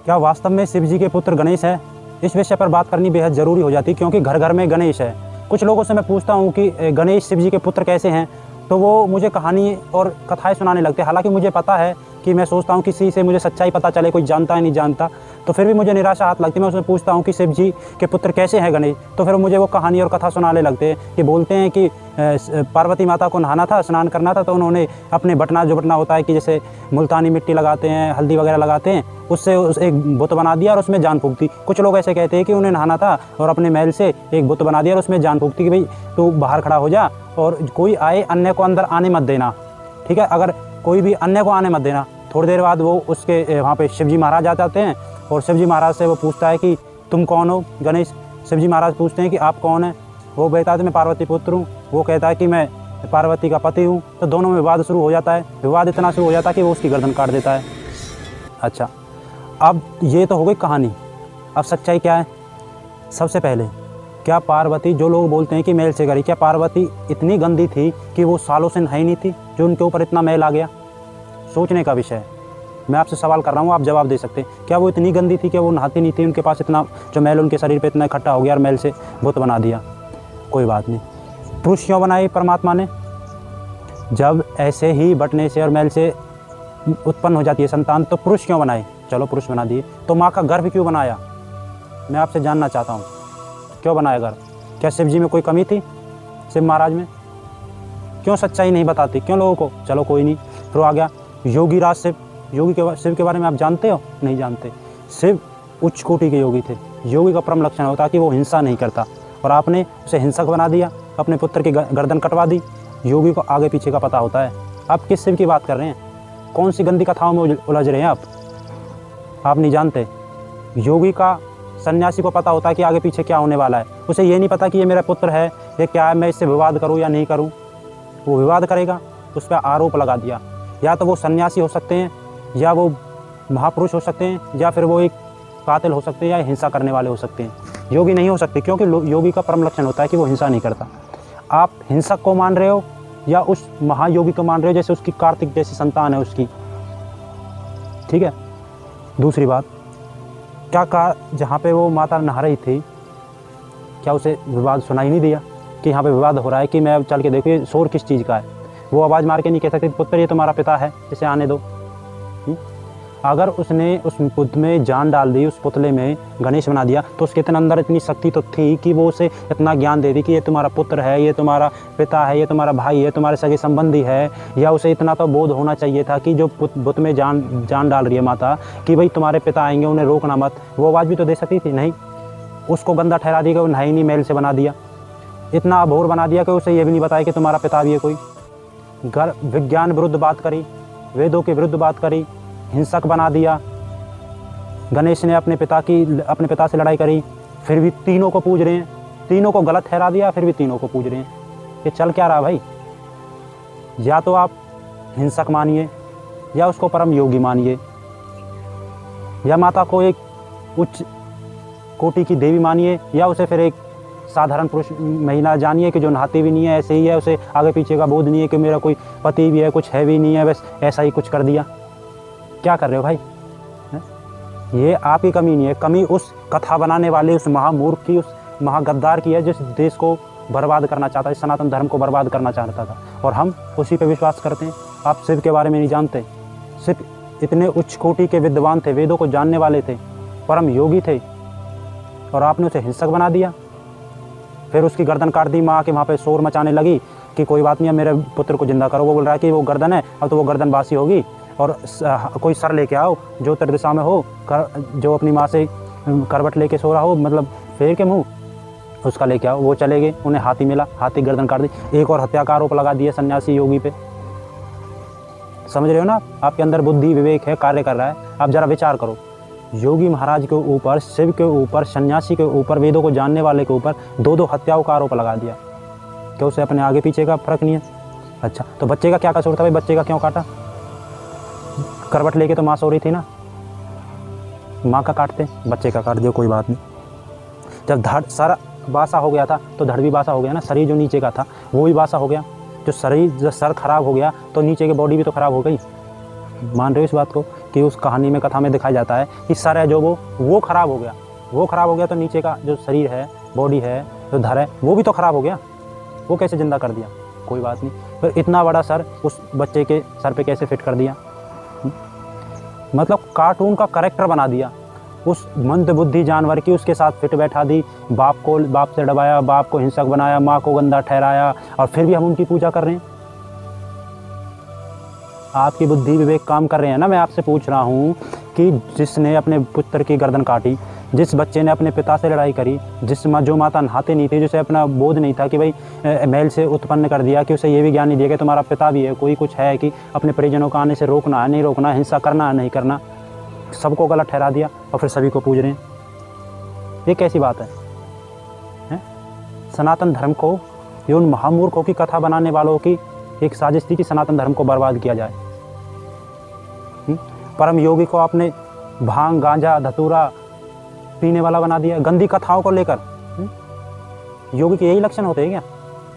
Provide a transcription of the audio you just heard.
क्या वास्तव में शिव जी के पुत्र गणेश है? इस विषय पर बात करनी बेहद ज़रूरी हो जाती है, क्योंकि घर घर में गणेश है। कुछ लोगों से मैं पूछता हूँ कि गणेश शिव जी के पुत्र कैसे हैं, तो वो मुझे कहानी और कथाएं सुनाने लगते हैं। हालांकि मुझे पता है कि मैं सोचता हूँ किसी से मुझे सच्चाई पता चले, कोई जानता है नहीं जानता, तो फिर भी मुझे निराशा हाथ लगती है। मैं उससे पूछता हूँ कि शिव जी के पुत्र कैसे हैं गणेश, तो फिर मुझे वो कहानी और कथा सुनाने लगते हैं कि बोलते हैं कि पार्वती माता को नहाना था, स्नान करना था, तो उन्होंने अपने बटना, जो बटना होता है कि जैसे मुल्तानी मिट्टी लगाते हैं, हल्दी वगैरह लगाते हैं, उससे एक बुत बना दिया और उसमें जान फूँक दी। कुछ लोग ऐसे कहते हैं कि उन्हें नहाना था और अपने महल से एक बुत बना दिया और उसमें जान फूँक दी कि भाई तू बाहर खड़ा हो जा और कोई आए अन्य को अंदर आने मत देना, ठीक है, अगर कोई भी अन्य को आने मत देना। थोड़ी देर बाद वो उसके वहाँ पे शिवजी महाराज आ जाते हैं और शिवजी महाराज से वो पूछता है कि तुम कौन हो गणेश। शिवजी महाराज पूछते हैं कि आप कौन हैं। वो कहता है मैं पार्वती पुत्र हूँ। वो कहता है कि मैं पार्वती का पति हूँ। तो दोनों में विवाद शुरू हो जाता है। विवाद इतना शुरू हो जाता है कि वो उसकी गर्दन काट देता है। अच्छा, अब ये तो हो गई कहानी। अब सच्चाई क्या है? सबसे पहले, क्या पार्वती, जो लोग बोलते हैं कि मैल से करी, क्या पार्वती इतनी गंदी थी कि वो सालों से नहाई नहीं थी, जो उनके ऊपर इतना मैल आ गया? सोचने का विषय है। मैं आपसे सवाल कर रहा हूँ, आप जवाब दे सकते हैं। क्या वो इतनी गंदी थी कि वो नहाती नहीं थी? उनके पास इतना जो मैल उनके शरीर पे इतना इकट्ठा हो गया और मैल से बुत बना दिया। कोई बात नहीं। पुरुष क्यों बनाए परमात्मा ने? जब ऐसे ही बटने से और मैल से उत्पन्न हो जाती है संतान, तो पुरुष क्यों बनाए? चलो पुरुष बना दिए। तो माँ का गर्भ क्यों बनाया? मैं आपसे जानना चाहता हूँ, क्यों बनाया गर्भ? क्या शिव जी में कोई कमी थी? शिव महाराज में? क्यों सच्चाई नहीं बताती? क्यों लोगों को? चलो कोई नहीं। फिर आ गया योगी राज शिव। योगी के शिव के बारे में आप जानते हो? नहीं जानते। शिव उच्च कोटि के योगी थे। योगी का परम लक्षण होता है कि वो हिंसा नहीं करता, और आपने उसे हिंसक बना दिया, अपने पुत्र की गर्दन कटवा दी। योगी को आगे पीछे का पता होता है। आप किस शिव की बात कर रहे हैं? कौन सी गंदी कथाओं में उलझ रहे हैं आप नहीं जानते। योगी का, सन्यासी को पता होता है कि आगे पीछे क्या होने वाला है। उसे ये नहीं पता कि ये मेरा पुत्र है, ये क्या है, मैं इससे विवाद करूं या नहीं करूं। वो विवाद करेगा, उस पर आरोप लगा दिया। या तो वो सन्यासी हो सकते हैं, या वो महापुरुष हो सकते हैं, या फिर वो एक कातिल हो सकते हैं, या हिंसा करने वाले हो सकते हैं। योगी नहीं हो सकते, क्योंकि योगी का परम लक्षण होता है कि वो हिंसा नहीं करता। आप हिंसक को मान रहे हो या उस महायोगी को मान रहे हो, जैसे उसकी कार्तिक जैसी संतान है उसकी। ठीक है। दूसरी बात, क्या कहा जहाँ पे वो माता नहा रही थी, क्या उसे विवाद सुनाई नहीं दिया कि यहाँ पे विवाद हो रहा है, कि मैं अब चल के देखो ये शोर किस चीज़ का है? वो आवाज़ मार के नहीं कह सकती पुत्र ये तुम्हारा पिता है, इसे आने दो। अगर उसने उस पुत में जान डाल दी, उस पुतले में गणेश बना दिया, तो उसके अंदर इतनी शक्ति तो थी कि वो उसे इतना ज्ञान दे दी कि ये तुम्हारा पुत्र है, ये तुम्हारा पिता है, ये तुम्हारा भाई है, तुम्हारे सगे संबंधी है। या उसे इतना तो बोध होना चाहिए था कि जो बुत में जान डाल रही है माता, कि भाई तुम्हारे पिता आएंगे, उन्हें रोकना मत। वो आवाज़ भी तो दे सकती थी। नहीं, उसको गंदा ठहरा दी कि वो नहाई नहीं, मैल से बना दिया। इतना अभोर बना दिया कि उसे ये भी नहीं बताया कि तुम्हारा पिता भी है कोई। घर विज्ञान विरुद्ध बात करी, वेदों के विरुद्ध बात करी, हिंसक बना दिया। गणेश ने अपने पिता से लड़ाई करी, फिर भी तीनों को पूज रहे हैं। तीनों को गलत ठहरा दिया, फिर भी तीनों को पूज रहे हैं। ये चल क्या रहा भाई? या तो आप हिंसक मानिए, या उसको परम योगी मानिए, या माता को एक उच्च कोटि की देवी मानिए, या उसे फिर एक साधारण पुरुष महिला जानिए कि जो नहाती भी नहीं है, ऐसे ही है, उसे आगे पीछे का बोध नहीं है कि मेरा कोई पति भी है, कुछ है भी नहीं है, बस ऐसा ही कुछ कर दिया। क्या कर रहे हो भाई? ये आपकी कमी नहीं है, कमी उस कथा बनाने वाले, उस महामूर्ख की, उस महागद्दार की है, जिस देश को बर्बाद करना चाहता है, सनातन धर्म को बर्बाद करना चाहता था, और हम उसी पे विश्वास करते हैं। आप शिव के बारे में नहीं जानते। शिव इतने उच्च कोटि के विद्वान थे, वेदों को जानने वाले थे, परम योगी थे, और आपने उसे हिंसक बना दिया। फिर उसकी गर्दन काट दी। माँ के वहाँ पे शोर मचाने लगी कि कोई बात नहीं है, मेरे पुत्र को जिंदा करो। वो बोल रहा है कि वो गर्दन है, अब तो वो गर्दन बासी होगी, और कोई सर लेके आओ जो उत्तर दिशा में हो, जो अपनी माँ से करवट लेके सो रहा हो, मतलब फेर के मुँह, उसका लेके आओ। वो चले गए, उन्हें हाथी मिला, हाथी गर्दन काट दी। एक और हत्या का आरोप लगा दिया सन्यासी योगी पे। समझ रहे हो ना? आपके अंदर बुद्धि विवेक है, कार्य कर रहा है। आप जरा विचार करो। योगी महाराज के ऊपर, शिव के ऊपर, सन्यासी के ऊपर, वेदों को जानने वाले के ऊपर दो हत्याओं का आरोप लगा दिया। क्या उसे अपने आगे पीछे का फर्क नहीं है? अच्छा, तो बच्चे का क्या कसूर था भाई? बच्चे का क्यों काटा? करवट लेके तो माँ सो रही थी ना, माँ का काटते, बच्चे का काट दिया, कोई बात नहीं। जब धड़ सर बासा हो गया था तो धड़ भी बासा हो गया ना, शरीर जो नीचे का था वो भी बासा हो गया। जो सर खराब हो गया तो नीचे की बॉडी भी तो खराब हो गई। मान रहे हो इस बात को कि उस कहानी में, कथा में दिखाया जाता है कि सर है जो वो ख़राब हो गया, वो ख़राब हो गया तो नीचे का जो शरीर है, बॉडी है, जो धड़ है, वो भी तो ख़राब हो गया, वो कैसे ज़िंदा कर दिया? कोई बात नहीं, फिर इतना बड़ा सर उस बच्चे के सर पे कैसे फिट कर दिया? मतलब कार्टून का कैरेक्टर बना दिया, उस मंदबुद्धि जानवर की उसके साथ फिट बैठा दी, बाप से दबाया, बाप को हिंसक बनाया, माँ को गंदा ठहराया, और फिर भी हम उनकी पूजा कर रहे हैं। आपकी बुद्धि विवेक काम कर रहे हैं ना? मैं आपसे पूछ रहा हूँ कि जिसने अपने पुत्र की गर्दन काटी, जिस बच्चे ने अपने पिता से लड़ाई करी, जो माता नहाते नहीं थी, जिसे अपना बोध नहीं था कि भाई मैल से उत्पन्न कर दिया, कि उसे ये भी ज्ञान नहीं दिया कि तुम्हारा पिता भी है, कोई कुछ है, कि अपने परिजनों को आने से रोकना है नहीं रोकना, हिंसा करना है नहीं करना, सबको गलत ठहरा दिया और फिर सभी को पूज रहे हैं। ये कैसी बात है? सनातन धर्म को, ये उन महामूर्खों की कथा बनाने वालों की एक साजिश थी कि सनातन धर्म को बर्बाद किया जाए। परम योगी को आपने भांग, गांजा, धतूरा पीने वाला बना दिया, गंदी कथाओं को लेकर। योगी के यही लक्षण होते हैं क्या?